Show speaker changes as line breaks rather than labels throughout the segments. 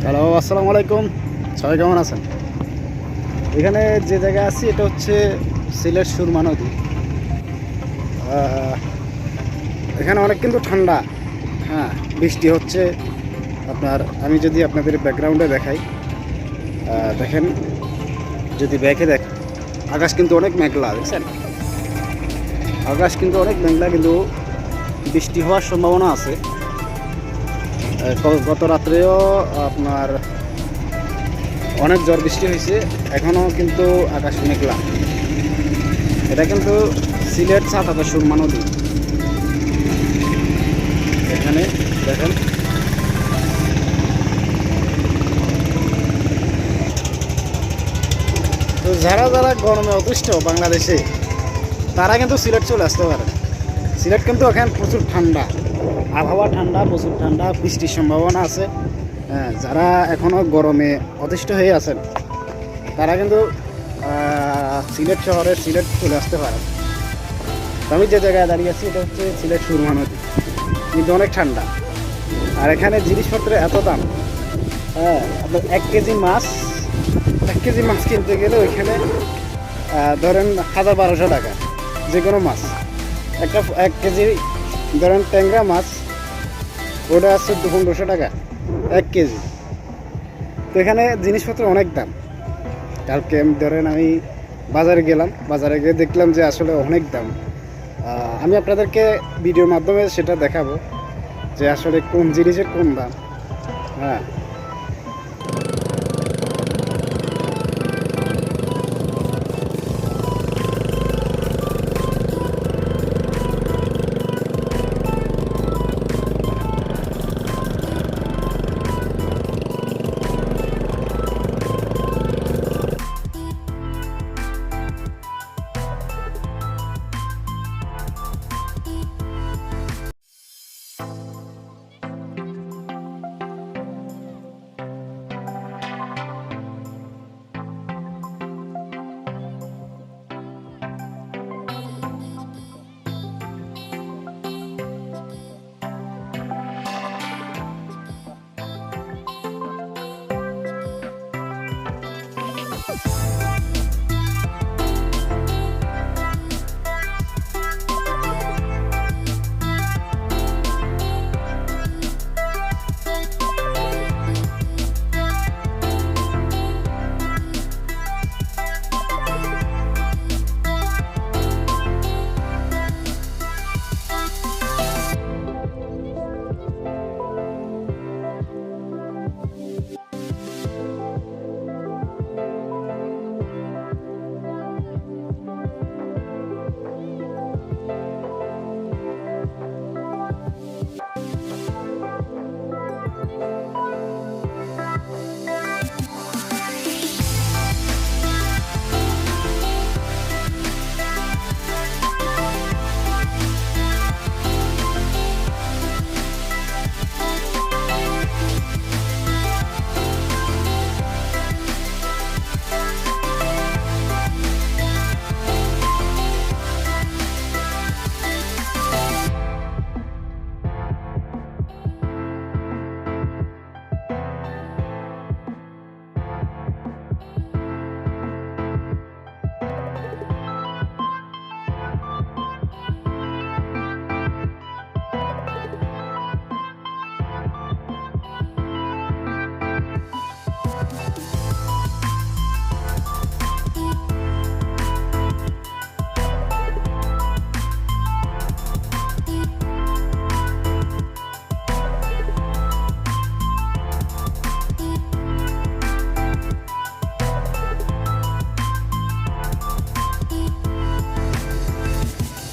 Hello, আসসালামু আলাইকুম। সবাই কেমন আছেন? এখানে যে জায়গায় আছি এটা হচ্ছে সিলেট সুরমা নদী। এখানে অনেক কিন্তু ঠান্ডা। হ্যাঁ, বৃষ্টি হচ্ছে। আমি যদি আপনাদের ব্যাকগ্রাউন্ডে দেখাই, দেখেন, যদি ব্যাকে দেখেন, আকাশ কিন্তু অনেক মেঘলা, দেখছেন? আকাশ কিন্তু অনেক মেঘলা, কিন্তু বৃষ্টি হওয়ার সম্ভাবনা আছে। গত রাত্রেও আপনার অনেক ঝড় বৃষ্টি হয়েছে, এখনও কিন্তু আকাশ মেঘলা। এটা কিন্তু সিলেট সাতাতা সুরমা নদী। এখানে দেখেন, তো যারা যারা গরমে অতিষ্ঠ বাংলাদেশে, তারা কিন্তু সিলেট চলে আসতে পারে। সিলেট কিন্তু এখানে প্রচুর ঠান্ডা, আবহাওয়া ঠান্ডা, প্রচুর ঠান্ডা, বৃষ্টির সম্ভাবনা আছে। হ্যাঁ, যারা এখনও গরমে অতিষ্ঠ হয়ে আছেন, তারা কিন্তু সিলেট চলে আসতে পারে। আমি যে জায়গায় দাঁড়িয়ে আছি এটা হচ্ছে সিলেট সুরমা নদী, কিন্তু অনেক ঠান্ডা। আর এখানে জিনিসপত্রের এত দাম। হ্যাঁ, আপনার 1 কেজি মাছ কিনতে গেলে ওইখানে ধরেন 1000-1200 টাকা যে কোনো মাছ। 1 কেজি ধরেন ট্যাংরা মাছ, ওটা আছে 200-1500 টাকা 1 কেজি। তো এখানে জিনিসপত্র অনেক দাম। কালকে ধরেন আমি বাজারে গেলাম, বাজারে গিয়ে দেখলাম যে আসলে অনেক দাম। আমি আপনাদেরকে ভিডিওর মাধ্যমে সেটা দেখাবো যে আসলে কোন জিনিসের কোন দাম। হ্যাঁ,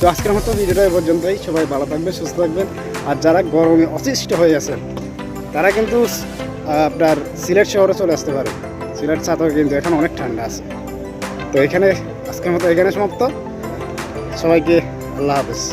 তো আজকের মতো ভিডিওটা এই পর্যন্তই। সবাই ভালো থাকবেন, সুস্থ থাকবেন। আর যারা গরমে অতিষ্ঠ হয়ে আছেন, তারা কিন্তু আপনার সিলেট শহরে চলে আসতে পারে। সিলেট সাথেও কিন্তু এখন অনেক ঠান্ডা আছে। তো এখানে আজকের মতো এখানে সমাপ্ত। সবাইকে আল্লাহ হাফেজ।